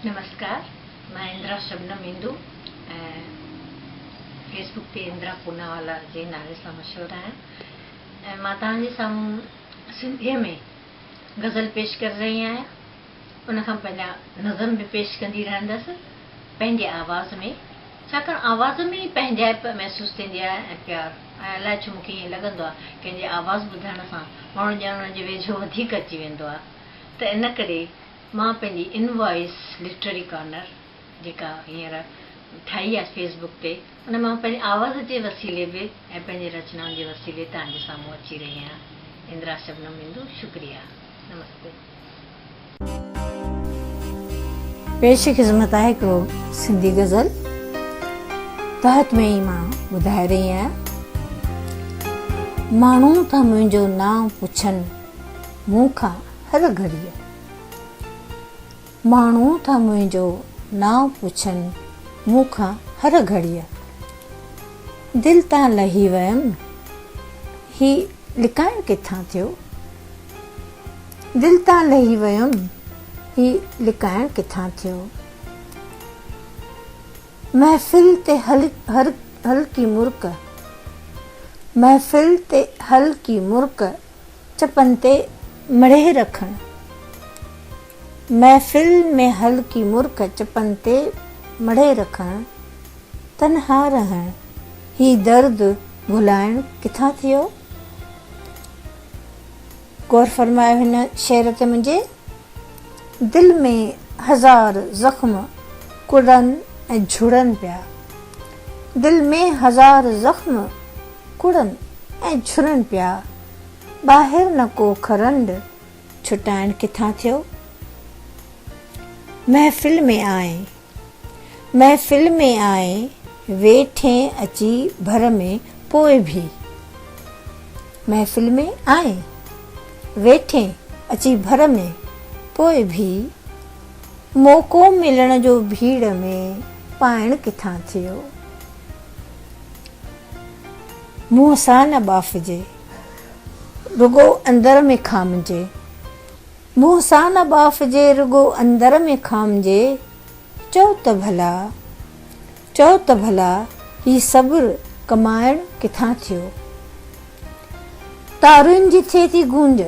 नमस्कार, मैं इंदिरा शबनम इंदु फेसबुक ते इंदिरा पूनावाला जे नाले सां मशहूर आहियां। मां तव्हांजे साम्हूं सिंधीअ में गज़ल पेश करे रही आहियां। उन खां पहिरियां नज़म बि पेश कंदी रहंदसि पंहिंजे आवाज़ में, छाकाणि आवाज़ में ई पंहिंजाइप महसूसु थींदी आहे ऐं प्यार। ऐं अलाए छो मूंखे ईअं लॻंदो आहे कंहिंजी आवाज़ ॿुधण सां माण्हू ॼण जे वेझो वधीक अची वेंदो आहे। त इन करे मां पंहिंजी इन वॉइस लिटरेरी कॉर्नर जेका हींअर ठाही आहे फेसबुक ते, उन मां पंहिंजी आवाज़ जे वसीले बि ऐं पंहिंजे रचनाउनि जे वसीले तव्हांजे साम्हूं अची रही आहियां। इंदिरा शबनम इंदु, शुक्रिया, नमस्ते। पेश ख़िदमत आहे हिकिड़ो सिंधी गज़ल, तहत में ई मां ॿुधाए रही आहियां। माण्हू त मुंहिंजो नाम पुछनि मूं खां हर घड़ीअ, माण्हू त मुंहिंजो नाम पुछनि मूं खां हर घड़ीअ, दिलि तां लही वियमि ही लिकाइण किथां थियो, दिलि तां लही वियमि ही लिकाइण किथां थियो। महफ़िल ते हल्की मुर्क, महफ़िल ते हल्की मुर्क चपनि ते मढ़े रखणु, महफ़िल में हल्की मुर्क चपनि ते मढ़े रखणु, तन्हा रहणु ही दर्द भुलाइण किथां थियो। गौर फरमायो हिन शेर ते मुंहिंजे। दिलि में हज़ार ज़ख़्म कुड़नि ऐं झुड़नि पिया, दिलि में हज़ार ज़ख़्म कुड़नि ऐं झुरनि पिया, ॿाहिरि न को खरंड छुटाइण किथां थियो। महफ़िल में आए, महफ़िल में आए वेठे अची भर में पोइ भी, महफ़िल में आए वेठे अची भर में पोइ भी, मौक़ो मिलण जो भीड़ में पाइण किथां थियो। मुंहं सां न बाफ़िजे रुगो अंदर में खामिजे, मुंहं सां न बाफ़िजे रुगो अंदर में खामिजे, चओ त भला, चओ त भला ही सब्र कमाइण किथां थियो। तारुनि जी थिए थी गूंज,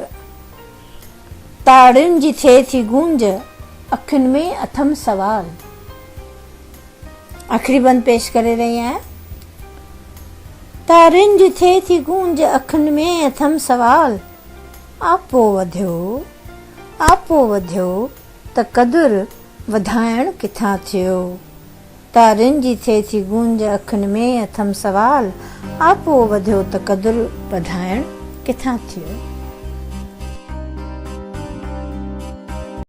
ताड़ियुनि जी थिए थी गूंज, अखियुनि में अथम सवाल। आख़िरी बंद पेश करे रही आहियां। तारुनि जी थिए थी गूंज, अखियुनि में अथम सवाल, आपो वधियो, आपो वधियो त क़दुरु वधाइण किथां थियो। तारुनि जी थिए थी गूंज, अखियुनि में अथम सवाल, आपो वधियो त क़दुरु वधाइण किथां थियो।